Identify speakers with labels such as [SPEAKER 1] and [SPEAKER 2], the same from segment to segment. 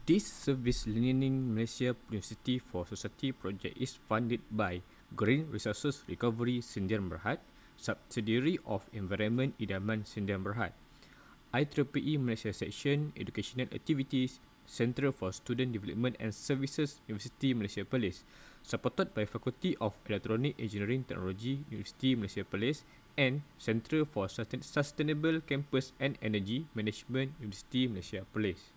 [SPEAKER 1] This Service Learning Malaysia University for Society project is funded by Green Resources Recovery Sdn Bhd, subsidiary of Environmen Idaman Sdn Bhd, IEEE Malaysia Section Educational Activities, Centre for Student Development and Services, Universiti Malaysia Perlis, supported by Faculty of Electronic Engineering Technology, Universiti Malaysia Perlis, and Centre for Sustainable Campus and Energy Management, Universiti Malaysia Perlis.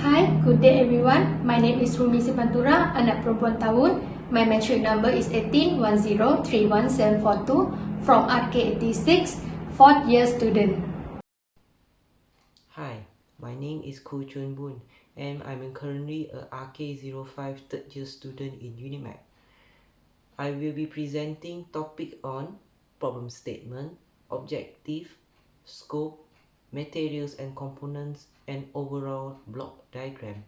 [SPEAKER 2] Hi, good day everyone. My name is Rumi Sipantura, anak perempuan tahun. My matric number is 181031742 from RK86, 4th year student.
[SPEAKER 3] Hi, my name is Ko Chun Boon and I'm currently a RK05 third year student in UniMAP. I will be presenting topic on problem statement, objective, scope, materials and components, and overall block diagram.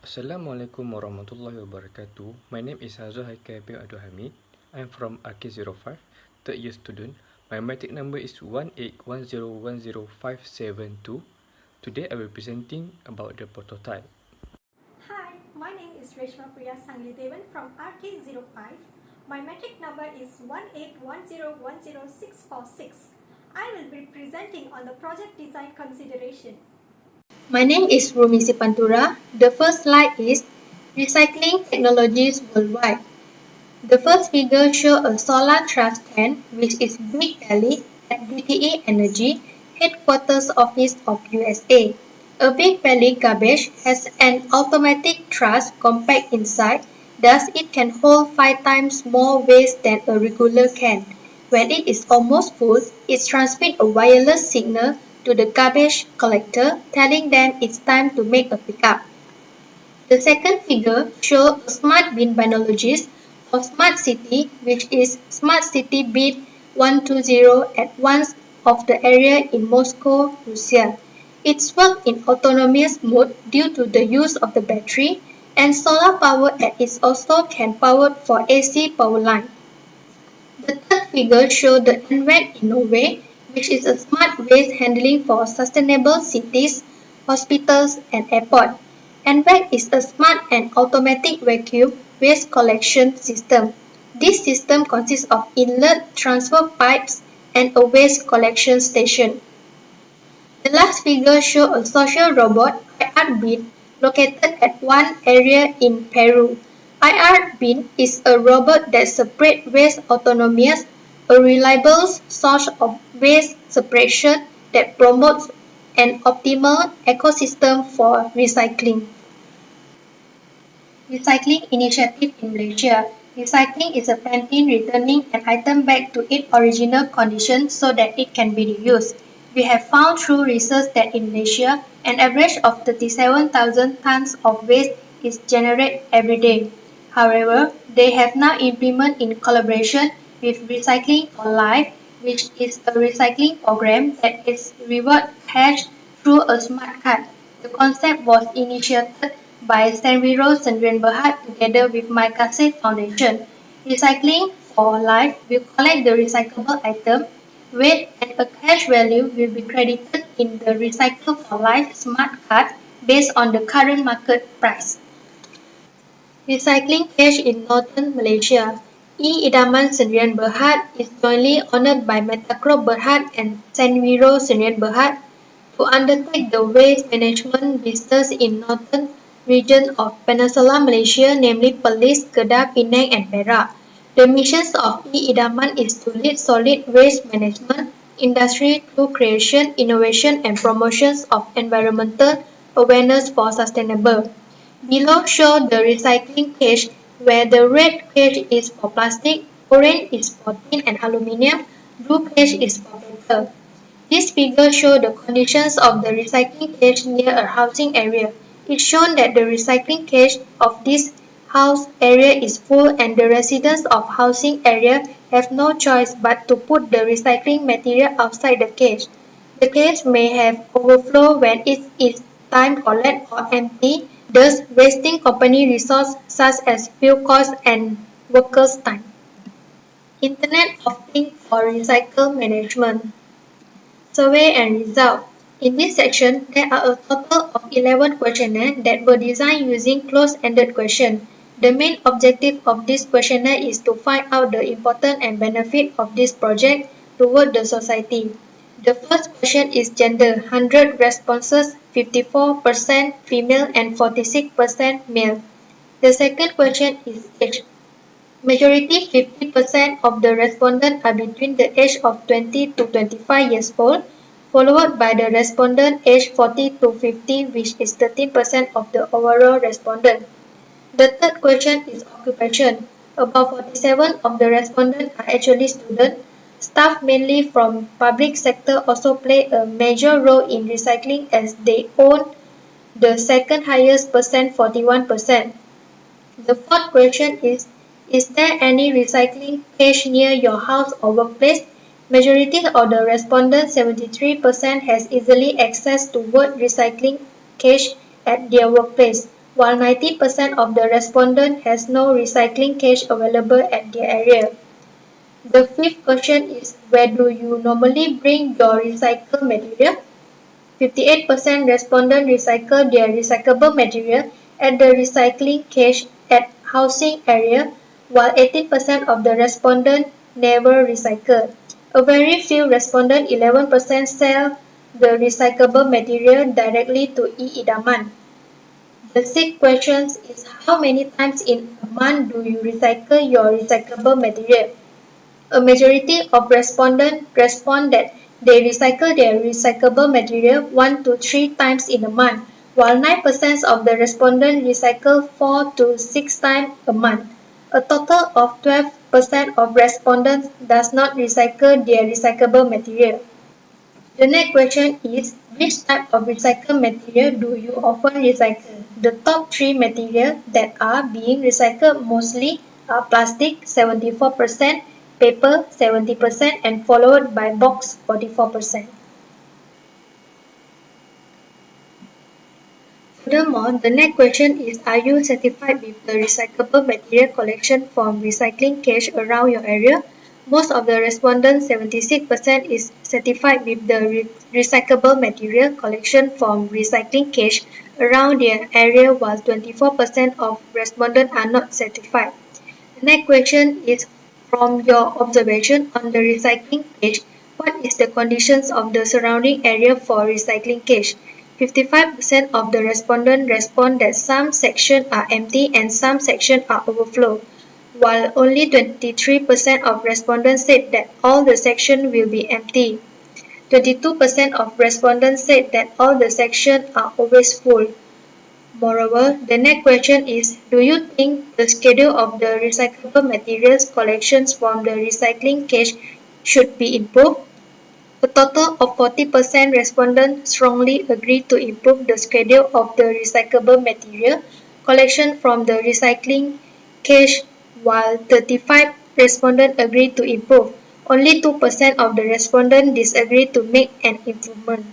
[SPEAKER 1] Assalamualaikum warahmatullahi wabarakatuh. My name is Hazul Haikal bin Abdul Hamid. I'm from RK05, third year student. My matric number is 181010572. Today I will be presenting about the prototype.
[SPEAKER 4] Hi, my name is Reshma Priya Sanglitevan from RK05. My matric number is 181010646. I will be presenting on the project design consideration.
[SPEAKER 2] My name is Rumi Sipantura. The first slide is Recycling Technologies Worldwide. The first figure shows a solar trash tank, which is Big Belly at DTE Energy, headquarters office of USA. A Big Belly garbage has an automatic trash compact inside, thus it can hold 5 times more waste than a regular can. When it is almost full, it transmits a wireless signal to the garbage collector, telling them it's time to make a pickup. The second figure shows a smart bin binologist or smart city, which is Smart City Bin 120 at one of the area in Moscow, Russia. It's works in autonomous mode due to the use of the battery, and solar power and it also can power for AC power line. The third figure shows the Environmen InnoWay, which is a smart waste handling for sustainable cities, hospitals, and airports. Environmen is a smart and automatic vacuum waste collection system. This system consists of inlet transfer pipes and a waste collection station. The last figure shows a social robot, IR-Bin, located at one area in Peru. IR-Bin is a robot that separates waste autonomous, a reliable source of waste separation that promotes an optimal ecosystem for recycling. Recycling initiative in Malaysia. Recycling is a planting returning an item back to its original condition so that it can be reused. We have found through research that in Malaysia, an average of 37,000 tons of waste is generated every day. However, they have now implemented in collaboration with Recycling for Life, which is a recycling program that is reward cash through a smart card. The concept was initiated by Service Learning Malaysia together with My Kasih Foundation. Recycling for Life will collect the recyclable item, weight and a cash value will be credited in the Recycle for Life smart card based on the current market price. Recycling cash in northern Malaysia. Idaman Sdn Bhd is jointly owned by Metacro Berhad and Senwiro Sdn Bhd to undertake the waste management business in northern region of Peninsular Malaysia, namely Perlis, Kedah, Penang, and Perak. The mission of Idaman is to lead solid waste management industry through creation, innovation, and promotions of environmental awareness for sustainable. Below show the recycling cage where the red cage is for plastic, orange is for tin and aluminium, blue cage is for paper. This figure shows the conditions of the recycling cage near a housing area. It shown that the recycling cage of this house area is full and the residents of housing area have no choice but to put the recycling material outside the cage. The cage may have overflow when it is time collect or empty, thus wasting company resources such as fuel costs and workers' time. Internet of Things for Recycle Management. Survey and result. In this section, there are a total of 11 questionnaires that were designed using closed-ended questions. The main objective of this questionnaire is to find out the importance and benefit of this project toward the society. The first question is gender, 100 responses, 54% female and 46% male. The second question is age. Majority 50% of the respondents are between the age of 20 to 25 years old, followed by the respondent age 40 to 50, which is 13% of the overall respondent. The third question is occupation. About 47 of the respondents are actually students. Staff mainly from public sector also play a major role in recycling as they own the second highest percent 41%. The fourth question is there any recycling cache near your house or workplace? Majority of the respondents, 73%, has easily access to word recycling cache at their workplace, while 90% of the respondents has no recycling cache available at their area. The fifth question is where do you normally bring your recycled material? 58% respondents recycle their recyclable material at the recycling cache at housing area, while 18% of the respondents never recycle. A very few respondents, 11%, sell the recyclable material directly to Idaman. The sixth question is how many times in a month do you recycle your recyclable material? A majority of respondents respond that they recycle their recyclable material 1 to 3 times in a month, while 9% of the respondents recycle 4 to 6 times a month. A total of 12% of respondents does not recycle their recyclable material. The next question is which type of recycled material do you often recycle? The top three materials that are being recycled mostly are plastic 74%, paper 70%, and followed by box 44%. Furthermore, the next question is are you satisfied with the recyclable material collection from recycling cache around your area? Most of the respondents, 76%, is satisfied with the recyclable material collection from recycling cache around their area, while 24% of respondents are not satisfied. The next question is from your observation on the recycling cache, what is the conditions of the surrounding area for recycling cache? 55% of the respondents respond that some sections are empty and some sections are overflow, while only 23% of respondents said that all the sections will be empty. 22% of respondents said that all the sections are always full. Moreover, the next question is, do you think the schedule of the recyclable materials collections from the recycling cache should be improved? A total of 40% respondents strongly agree to improve the schedule of the recyclable material collection from the recycling cache, while 35 respondents agree to improve. Only 2% of the respondents disagree to make an improvement.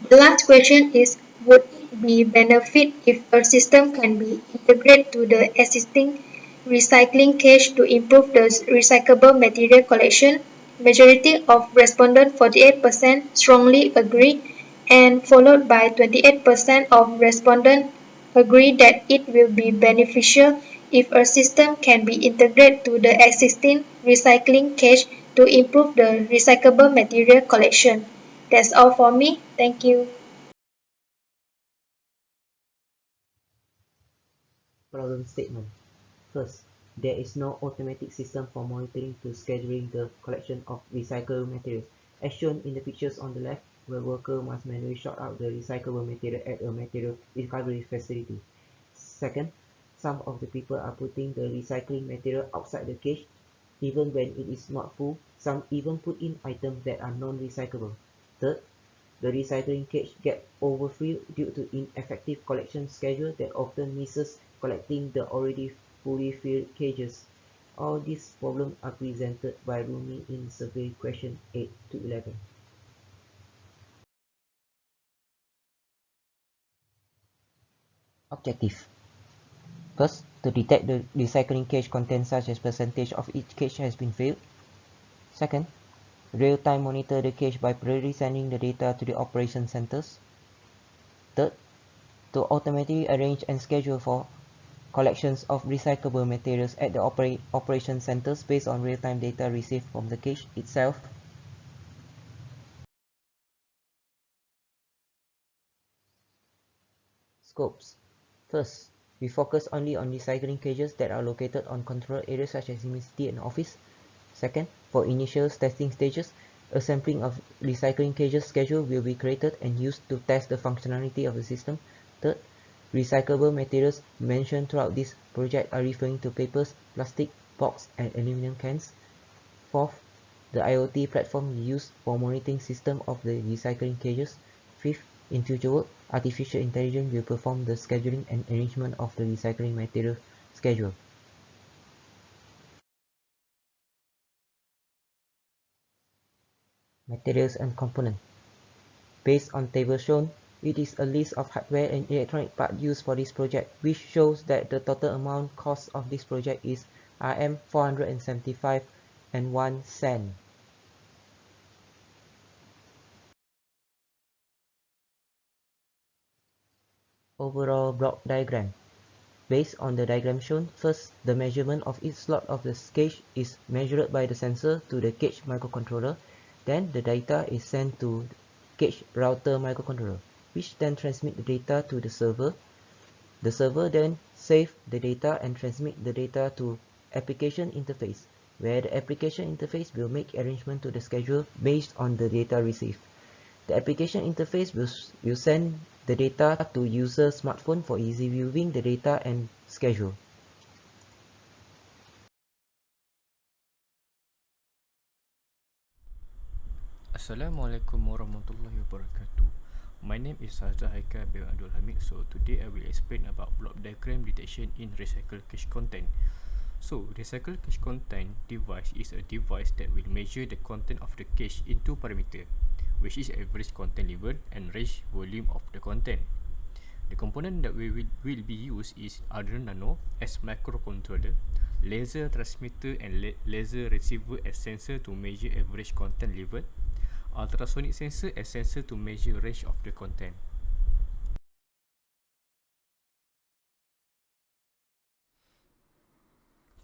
[SPEAKER 2] The last question is, would it be benefit if a system can be integrated to the existing recycling cache to improve the recyclable material collection? Majority of respondents, 48%, strongly agree, and followed by 28% of respondents agree that it will be beneficial if a system can be integrated to the existing recycling cache to improve the recyclable material collection. That's all for me. Thank you.
[SPEAKER 3] Problem statement. First, there is no automatic system for monitoring to scheduling the collection of recyclable materials. As shown in the pictures on the left, where worker must manually sort out the recyclable material at a material recovery facility. Second, some of the people are putting the recycling material outside the cage, even when it is not full. Some even put in items that are non-recyclable. Third, the recycling cage gets overfilled due to ineffective collection schedule that often misses collecting the already fully filled cages. All these problems are presented by Rumi in survey question 8 to 11. Objective. First, to detect the recycling cage content such as percentage of each cage has been filled. Second, real-time monitor the cache by priority sending the data to the operation centers. Third, to automatically arrange and schedule for collections of recyclable materials at the operation centers based on real-time data received from the cache itself. Scopes. First, we focus only on recycling cages that are located on controlled areas such as university and office. Second, for initial testing stages, a sampling of recycling cages schedule will be created and used to test the functionality of the system. Third, recyclable materials mentioned throughout this project are referring to papers, plastic, box, and aluminum cans. Fourth, the IoT platform used for monitoring system of the recycling cages. Fifth, in future work, artificial intelligence will perform the scheduling and arrangement of the recycling material schedule. Materials and components. Based on table shown, it is a list of hardware and electronic parts used for this project, which shows that the total amount cost of this project is Rm 475 and 1 cent. Overall block diagram. Based on the diagram shown, first, the measurement of each slot of the cache is measured by the sensor to the cache microcontroller. Then the data is sent to cache router microcontroller, which then transmit the data to the server. The server then save the data and transmit the data to application interface, where the application interface will make arrangement to the schedule based on the data received. The application interface will send the data to user smartphone for easy viewing the data and schedule.
[SPEAKER 1] Assalamualaikum warahmatullahi wabarakatuh. My name is Hazza Haikal bin Abdul Hamid. So today I will explain about block diagram detection in recycled cache content. So recycled cache content device is a device that will measure the content of the cache into parameter, which is average content level and range volume of the content. The component that will be used is Arduino Nano as microcontroller, laser transmitter and laser receiver as sensor to measure average content level, ultrasonic sensor as sensor to measure range of the content.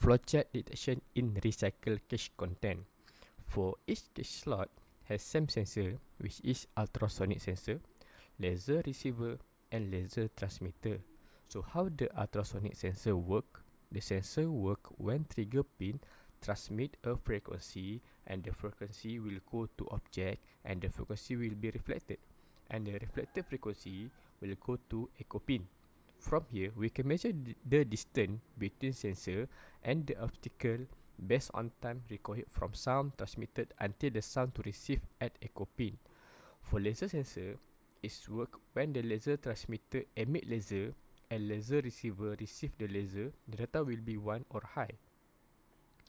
[SPEAKER 1] Flowchart detection in recycled cache content. For each cache slot has same sensor, which is ultrasonic sensor, laser receiver and laser transmitter. So how the ultrasonic sensor work? The sensor work when trigger pin transmit a frequency, and the frequency will go to object and the frequency will be reflected, and the reflected frequency will go to echo pin. From here, we can measure the distance between sensor and the obstacle based on time required from sound transmitted until the sound to receive at echo pin. For laser sensor, it's work when the laser transmitter emit laser and laser receiver receive the laser, the data will be 1 or high.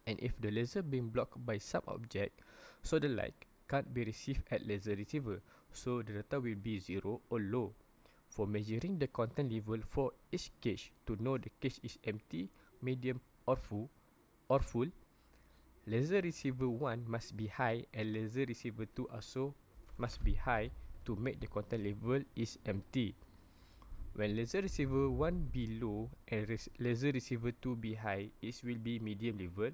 [SPEAKER 1] And if the laser being blocked by some object, so the light can't be received at laser receiver, so the data will be 0 or low. For measuring the content level for each cache to know the cache is empty, medium or full, laser receiver 1 must be high and laser receiver 2 also must be high to make the content level is empty. When laser receiver 1 be low and laser receiver 2 be high, it will be medium level.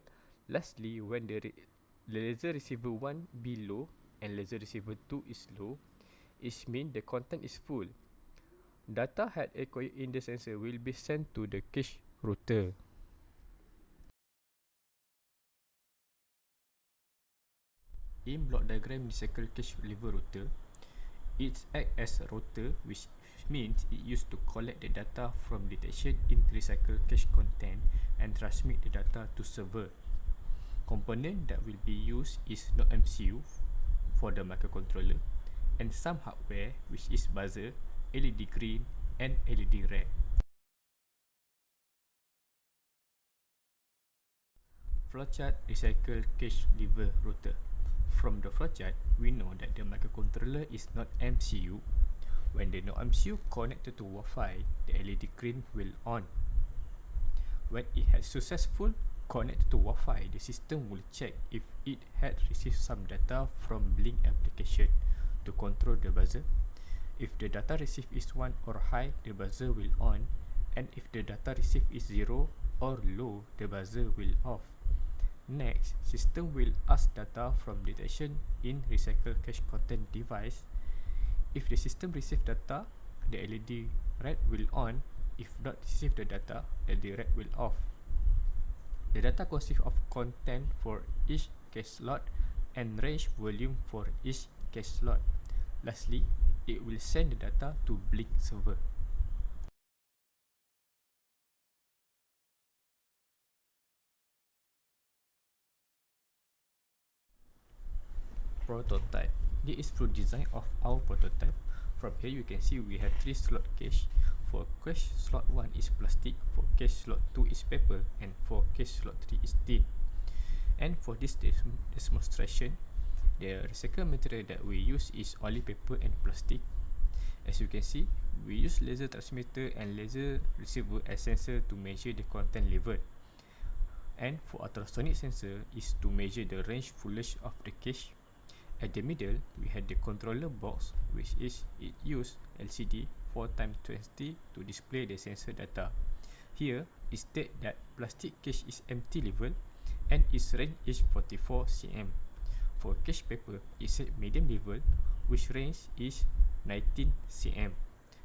[SPEAKER 1] Lastly, when the laser receiver 1 be low and laser receiver 2 is low, it means the content is full. Data had acquired in the sensor will be sent to the cache router. In block diagram recycle cache level router, it acts as a router, which means it used to collect the data from detection in recycled cache content and transmit the data to server. Component that will be used is no MCU for the microcontroller and some hardware, which is buzzer, LED green and LED red. Flowchart recycle cache level router. From the flowchart, we know that the microcontroller is not MCU. When the no MCU connected to Wi-Fi, the LED green will on. When it has successful connected to Wi-Fi, the system will check if it had received some data from Blink application to control the buzzer. If the data received is 1 or high, the buzzer will on, and if the data received is 0 or low, the buzzer will off. Next, system will ask data from detection in recycled cache content device. If the system receive data, the LED red will on. If not receive the data, the LED red will off. The data consists of content for each cache slot and range volume for each cache slot. Lastly, it will send the data to Blink server. Prototype. This is full design of our prototype. From here you can see we have 3 slot cache. For cache slot 1 is plastic, for cache slot 2 is paper, and for cache slot 3 is tin. And for this demonstration, the recycled material that we use is only paper and plastic. As you can see, we use laser transmitter and laser receiver as sensor to measure the content level. And for ultrasonic sensor is to measure the range fullness of the cache. At the middle, we had the controller box, which is it use LCD 4x20 to display the sensor data. Here, it states that plastic cache is empty level and its range is 44 cm. For cache paper, it said medium level, which range is 19 cm.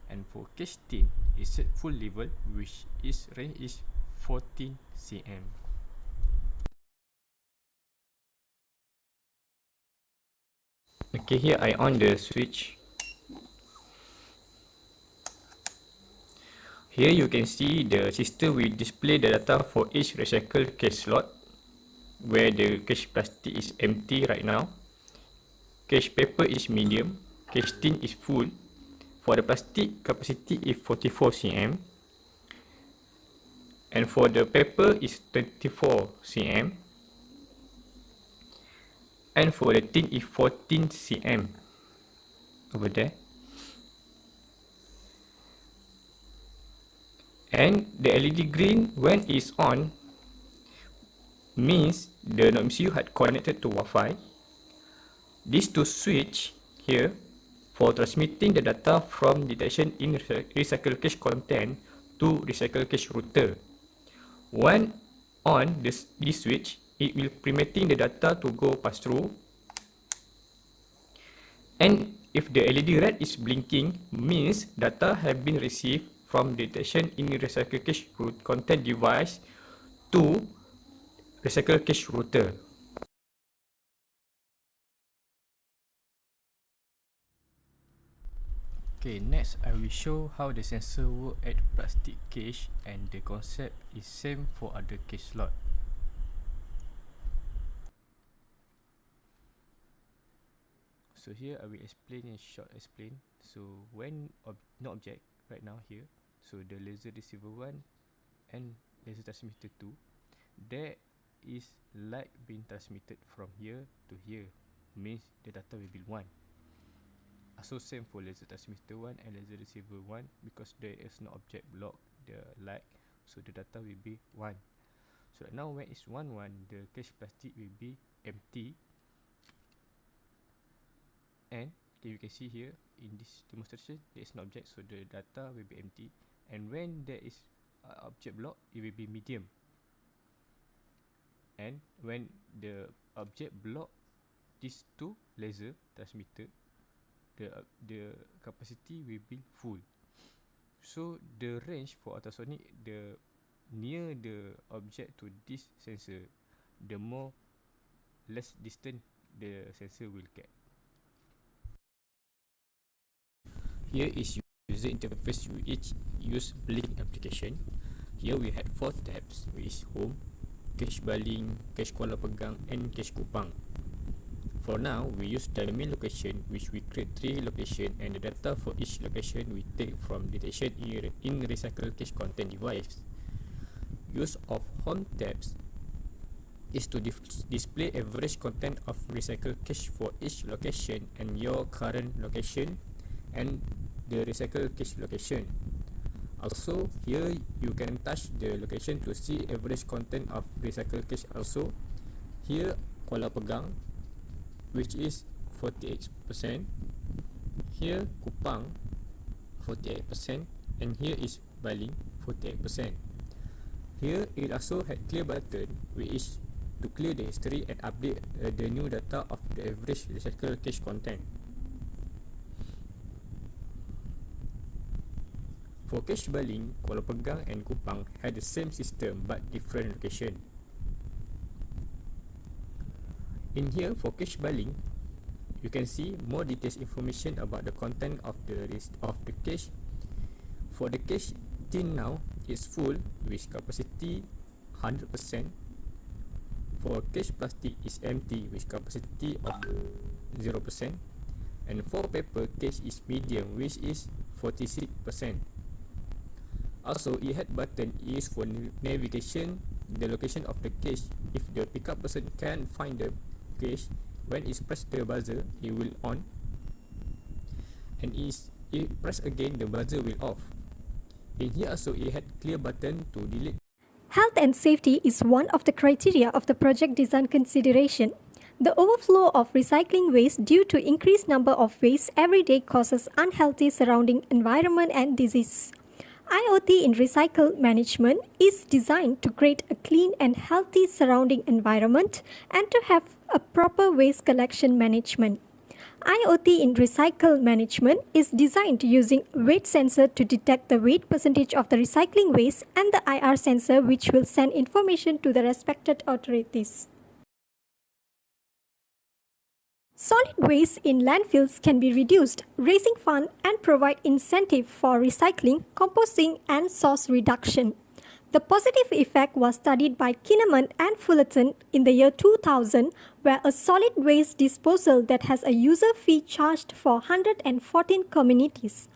[SPEAKER 1] And for cache tin, it said full level, which its range is 14 cm. Okay, here I on the switch. Here you can see the system will display the data for each recycled cache slot, where the cache plastic is empty right now. Cache paper is medium, cache tin is full. For the plastic, capacity is 44 cm. And for the paper is 24 cm. And for the tin is 14 cm over there. And the LED green when it's on means the MCU had connected to Wi-Fi. These two switch here for transmitting the data from detection in recycled cache content to recycled cache router. When on this switch, it will permitting the data to go pass through. And if the LED red is blinking, means data have been received from detection in recycled cache content device to recycled cache router. Okay, next I will show how the sensor work at plastic cache, and the concept is same for other cache slot. So here I will explain in short explain. So when no object right now here, so the laser receiver 1 and laser transmitter 2, there is light being transmitted from here to here, means the data will be 1. Also same for laser transmitter 1 and laser receiver 1, because there is no object block the light, so the data will be 1. So now when it's 1 1, the cache plastic will be empty. And you can see here in this demonstration there is no object, so the data will be empty. And when there is object block, it will be medium. And when the object block these two laser transmitter, the capacity will be full. So the range for ultrasonic, the near the object to this sensor, the more less distant the sensor will get. Here is user interface which use Blink application. Here we had 4 tabs, which is home, cache baling, cache Kuala Pegang, and cache Kupang. For now, we use the main location, which we create 3 locations, and the data for each location we take from detection in recycled cache content device. Use of home tabs is to display average content of recycled cache for each location and your current location and the recycled cache location. Also, here you can touch the location to see average content of recycled cash also. Here, Kuala Pegang, which is 48%. Here, Kupang, 48%. And here is Baling, 48%. Here, it also had clear button, which is to clear the history and update the new data of the average recycled cash content. For cache Baling, Kuala Pegang and Kupang had the same system but different location. In here, for cache Baling, you can see more details information about the content of the list of the cache. For the cache tin now is full with capacity 100%. For cache plastic is empty with capacity of 0%. And for paper, cache is medium, which is 46%. Also, it had button used for navigation the location of the cache. If the pickup person can't find the cache, when it press the buzzer, it will on, and if press again, the buzzer will off. In here also, it had clear button to delete.
[SPEAKER 4] Health and safety is one of the criteria of the project design consideration. The overflow of recycling waste due to increased number of waste every day causes unhealthy surrounding environment and disease. IoT in recycle management is designed to create a clean and healthy surrounding environment and to have a proper waste collection management. IoT in recycle management is designed using weight sensor to detect the weight percentage of the recycling waste and the IR sensor, which will send information to the respected authorities. Solid waste in landfills can be reduced, raising fund and provide incentive for recycling, composting and source reduction. The positive effect was studied by Kinnaman and Fullerton in the year 2000, where a solid waste disposal that has a user fee charged for 114 communities.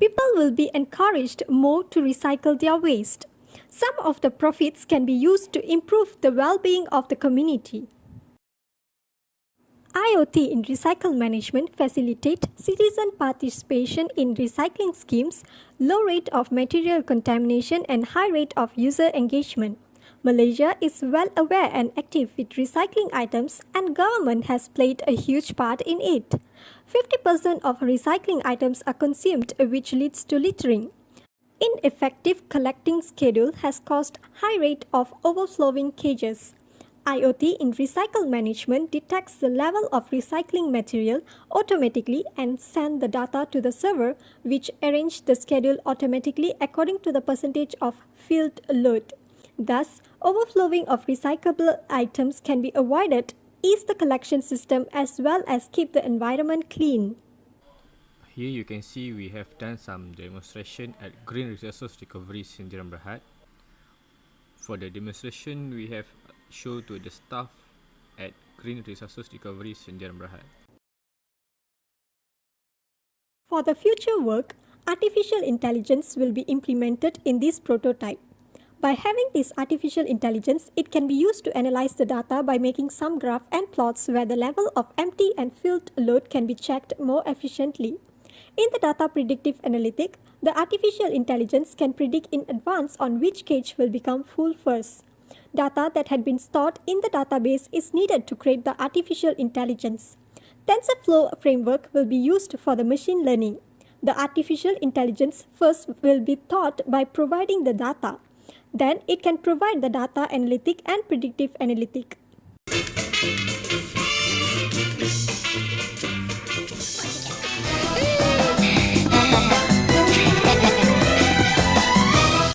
[SPEAKER 4] People will be encouraged more to recycle their waste. Some of the profits can be used to improve the well-being of the community. IoT in recycle management facilitate citizen participation in recycling schemes, low rate of material contamination and high rate of user engagement. Malaysia is well aware and active with recycling items and government has played a huge part in it. 50% of recycling items are consumed, which leads to littering. Ineffective collecting schedule has caused high rate of overflowing cages. IoT in recycle management detects the level of recycling material automatically and sends the data to the server, which arranges the schedule automatically according to the percentage of field load. Thus, overflowing of recyclable items can be avoided, ease the collection system as well as keep the environment clean.
[SPEAKER 1] Here you can see we have done some demonstration at Green Resources Recovery Sdn Bhd. For the demonstration, we have shown to the staff at Green Resources Recovery Sdn Bhd.
[SPEAKER 4] For the future work, artificial intelligence will be implemented in this prototype. By having this artificial intelligence, it can be used to analyze the data by making some graph and plots where the level of empty and filled load can be checked more efficiently. In the data predictive analytic, the artificial intelligence can predict in advance on which cage will become full first. Data that had been stored in the database is needed to create the artificial intelligence. TensorFlow framework will be used for the machine learning. The artificial intelligence first will be taught by providing the data. Then it can provide the data analytic and predictive analytic.